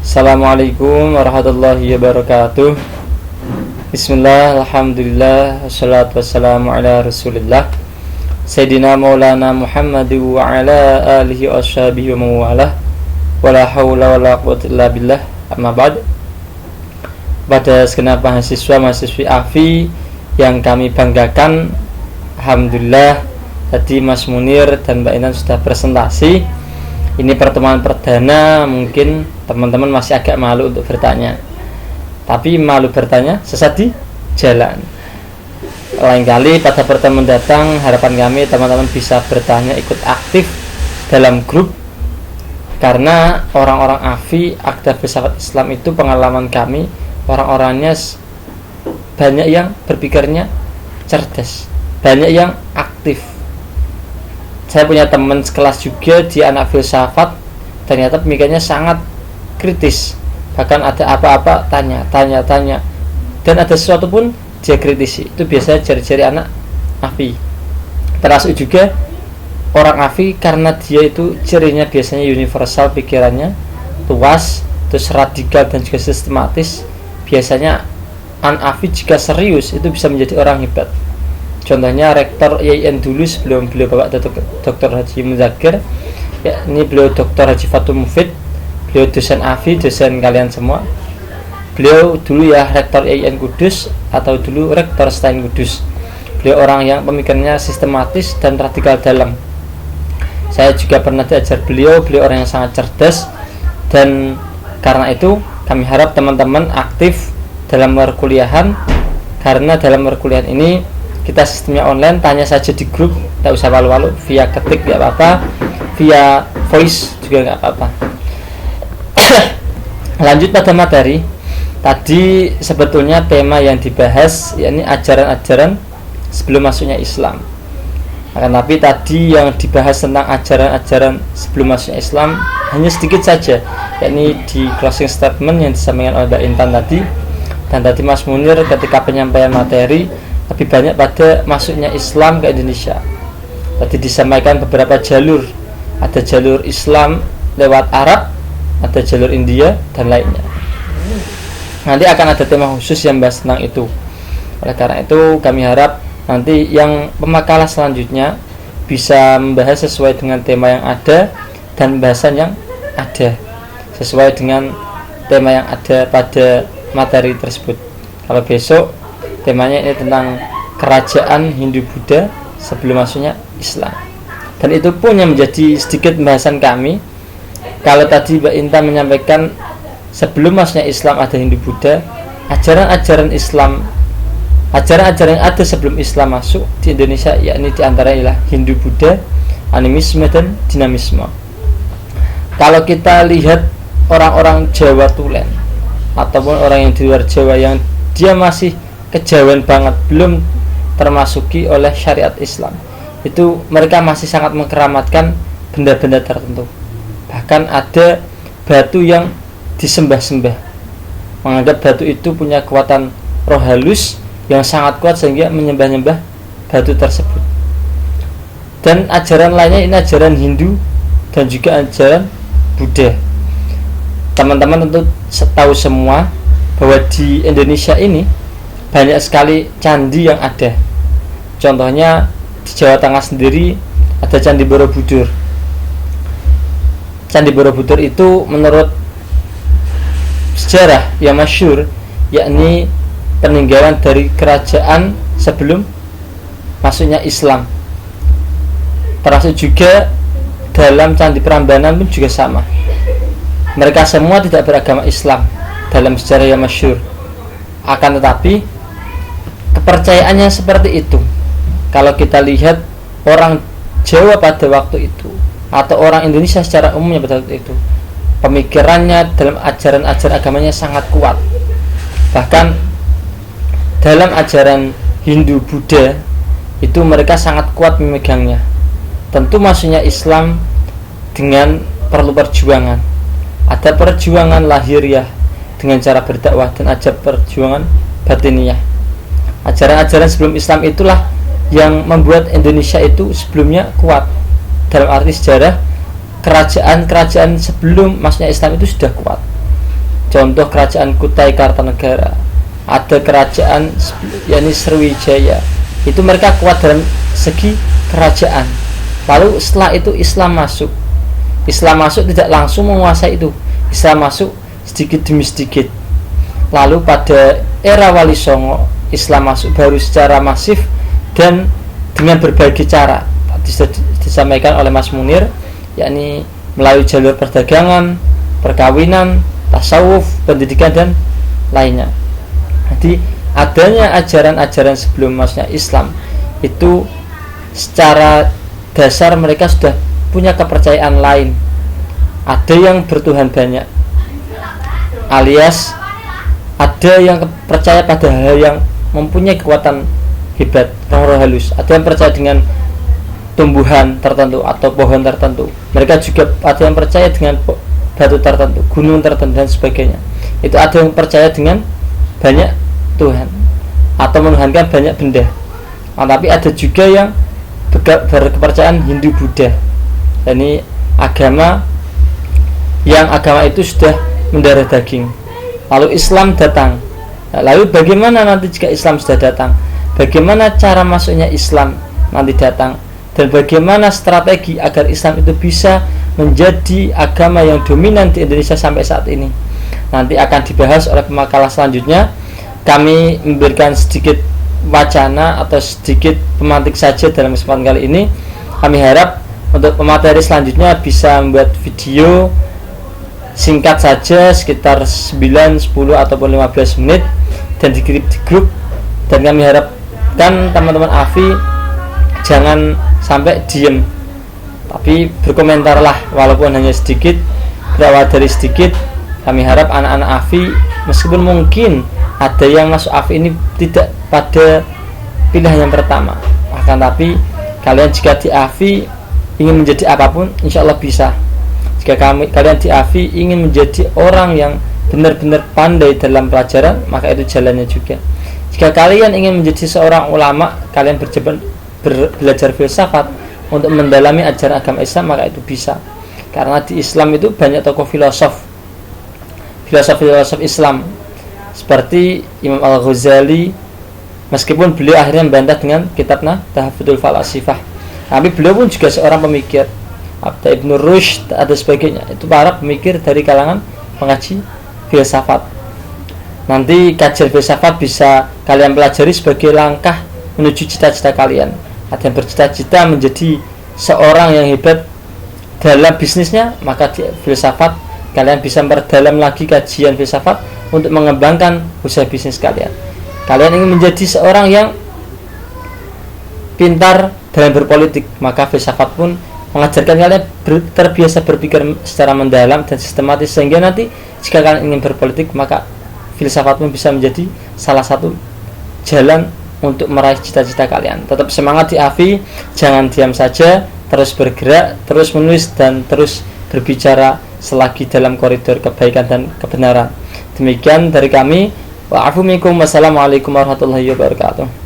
Assalamualaikum warahmatullahi wabarakatuh. Bismillah, alhamdulillah, wassalatu wassalamu ala rasulillah Sayyidina maulana Muhammad wa ala alihi wa ashabihi wa mawalah. Wala hawla wala quwwata illa billah. Amma ba'd. Pada segenap mahasiswa-mahasiswi AFI yang kami banggakan, alhamdulillah tadi Mas Munir dan Mbak Intan sudah presentasi. Ini pertemuan perdana, mungkin teman-teman masih agak malu untuk bertanya. Tapi malu bertanya sesat di jalan. Lain kali pada pertemuan datang, harapan kami teman-teman bisa bertanya, ikut aktif dalam grup. Karena orang-orang AFI, Akda Filsafat Islam itu pengalaman kami, orang-orangnya banyak yang berpikirnya cerdas, banyak yang aktif. Saya punya teman sekelas juga, dia anak filsafat, ternyata pemikirannya sangat kritis. Bahkan ada apa-apa tanya. Dan ada sesuatu pun dia kritisi. Itu biasanya ciri-ciri anak AFI. Termasuk juga orang AFI, karena dia itu cirinya biasanya universal, pikirannya luas, terus radikal dan juga sistematis. Biasanya anak AFI jika serius itu bisa menjadi orang hebat. Contohnya Rektor IAIN dulu sebelum beliau Bapak Dr. Haji Muzakir, ya, ini beliau Dr. Haji Fatul Mufid, beliau dosen AFI, dosen kalian semua. Beliau dulu ya Rektor IAIN Kudus, atau dulu Rektor Stein Kudus. Beliau orang yang pemikirannya sistematis dan radikal dalam. Saya juga pernah diajar beliau orang yang sangat cerdas. Dan karena itu kami harap teman-teman aktif dalam perkuliahan, karena dalam perkuliahan ini kita sistemnya online, tanya saja di grup, tidak usah malu-malu, via ketik tidak apa-apa, via voice juga nggak apa-apa. Lanjut pada materi. Tadi sebetulnya tema yang dibahas yakni ajaran-ajaran sebelum masuknya Islam. Akan tapi tadi yang dibahas tentang ajaran-ajaran sebelum masuknya Islam hanya sedikit saja, yakni di closing statement yang disampaikan oleh Mbak Intan tadi, dan tadi Mas Munir ketika penyampaian materi lebih banyak pada masuknya Islam ke Indonesia. Tadi disampaikan beberapa jalur. Ada jalur Islam lewat Arab, ada jalur India, dan lainnya. Nanti akan ada tema khusus yang bahas tentang itu. Oleh karena itu kami harap nanti yang pemakalah selanjutnya bisa membahas sesuai dengan tema yang ada dan bahasan yang ada, sesuai dengan tema yang ada pada materi tersebut. Kalau besok temanya ini tentang kerajaan Hindu-Buddha sebelum masuknya Islam. Dan itu pun yang menjadi sedikit pembahasan kami. Kalau tadi Mbak Intan menyampaikan sebelum masuknya Islam ada Hindu-Buddha, ajaran-ajaran Islam, ajaran-ajaran yang ada sebelum Islam masuk di Indonesia, yakni diantaranya ialah Hindu-Buddha, animisme, dan dinamisme. Kalau kita lihat orang-orang Jawa Tulen ataupun orang yang di luar Jawa yang dia masih kejauhan banget, belum termasuki oleh syariat Islam, itu mereka masih sangat mengkeramatkan benda-benda tertentu. Bahkan ada batu yang disembah-sembah, menganggap batu itu punya kekuatan roh halus yang sangat kuat sehingga menyembah-nyembah batu tersebut. Dan ajaran lainnya ini ajaran Hindu dan juga ajaran Buddha. Teman-teman tentu tahu semua bahwa di Indonesia ini banyak sekali candi yang ada. Contohnya di Jawa Tengah sendiri ada Candi Borobudur. Candi Borobudur itu menurut sejarah yang masyhur, yakni peninggalan dari kerajaan sebelum masuknya Islam. Termasuk juga dalam Candi Prambanan pun juga sama. Mereka semua tidak beragama Islam dalam sejarah yang masyhur. Akan tetapi kepercayaannya seperti itu. Kalau kita lihat orang Jawa pada waktu itu, atau orang Indonesia secara umumnya pada waktu itu, pemikirannya dalam ajaran-ajaran agamanya sangat kuat. Bahkan dalam ajaran Hindu Buddha itu mereka sangat kuat memegangnya. Tentu masuknya Islam dengan perlu perjuangan. Ada perjuangan lahiriah dengan cara berdakwah, dan ada perjuangan batiniyah. Ajaran-ajaran sebelum Islam itulah yang membuat Indonesia itu sebelumnya kuat. Dalam arti sejarah, kerajaan-kerajaan sebelum masuknya Islam itu sudah kuat. Contoh kerajaan Kutai Kartanegara, ada kerajaan yakni Sriwijaya. Itu mereka kuat dalam segi kerajaan. Lalu setelah itu Islam masuk. Islam masuk tidak langsung menguasai itu. Islam masuk sedikit demi sedikit. Lalu pada era Wali Songo, Islam masuk baru secara masif dan dengan berbagai cara. Tadi sudah disampaikan oleh Mas Munir, yakni melalui jalur perdagangan, perkawinan, tasawuf, pendidikan dan lainnya. Jadi adanya ajaran-ajaran sebelum masuknya Islam itu secara dasar mereka sudah punya kepercayaan lain. Ada yang bertuhan banyak, alias ada yang percaya pada hal yang mempunyai kekuatan hebat, roh-roh halus. Ada yang percaya dengan tumbuhan tertentu atau pohon tertentu. Mereka juga ada yang percaya dengan batu tertentu, gunung tertentu dan sebagainya. Itu ada yang percaya dengan banyak Tuhan atau menuhankan banyak benda. Tapi ada juga yang berkepercayaan Hindu Buddha. Ini agama yang agama itu sudah mendarah daging. Lalu Islam datang. Lalu bagaimana nanti jika Islam sudah datang? Bagaimana cara masuknya Islam nanti datang? Dan bagaimana strategi agar Islam itu bisa menjadi agama yang dominan di Indonesia sampai saat ini? Nanti akan dibahas oleh pemakalah selanjutnya. Kami memberikan sedikit wacana atau sedikit pemantik saja dalam kesempatan kali ini. Kami harap untuk pemateri selanjutnya bisa membuat video singkat saja sekitar 9, 10 ataupun 15 menit dan dikirim di grup. Dan kami harapkan teman-teman AFI jangan sampai diem, tapi berkomentarlah walaupun hanya sedikit, berawal dari sedikit. Kami harap anak-anak AFI, meskipun mungkin ada yang masuk AFI ini tidak pada pilihan yang pertama, akan tapi kalian jika di AFI ingin menjadi apapun, insya Allah bisa. Jika kalian di AFI ingin menjadi orang yang benar-benar pandai dalam pelajaran, maka itu jalannya juga. Jika kalian ingin menjadi seorang ulama, kalian belajar filsafat untuk mendalami ajaran agama Islam, maka itu bisa. Karena di Islam itu banyak tokoh filosof Islam seperti Imam Al-Ghazali, meskipun beliau akhirnya membantah dengan kitabnya Tahaffudzul Falasifah, tapi beliau pun juga seorang pemikir. Ibn Rushd ada sebagainya, itu para pemikir dari kalangan pengaji filsafat. Nanti kajian filsafat bisa kalian pelajari sebagai langkah menuju cita-cita kalian. Ada yang bercita-cita menjadi seorang yang hebat dalam bisnisnya, maka di filsafat kalian bisa memperdalam lagi kajian filsafat untuk mengembangkan usaha bisnis kalian. Kalian ingin menjadi seorang yang pintar dalam berpolitik, maka filsafat pun mengajarkan kalian terbiasa berpikir secara mendalam dan sistematis, sehingga nanti jika kalian ingin berpolitik, maka filsafat pun bisa menjadi salah satu jalan untuk meraih cita-cita kalian. Tetap semangat di AFI, jangan diam saja, terus bergerak, terus menulis dan terus berbicara selagi dalam koridor kebaikan dan kebenaran. Demikian dari kami. Wa'afu minkum, wassalamualaikum warahmatullahi wabarakatuh.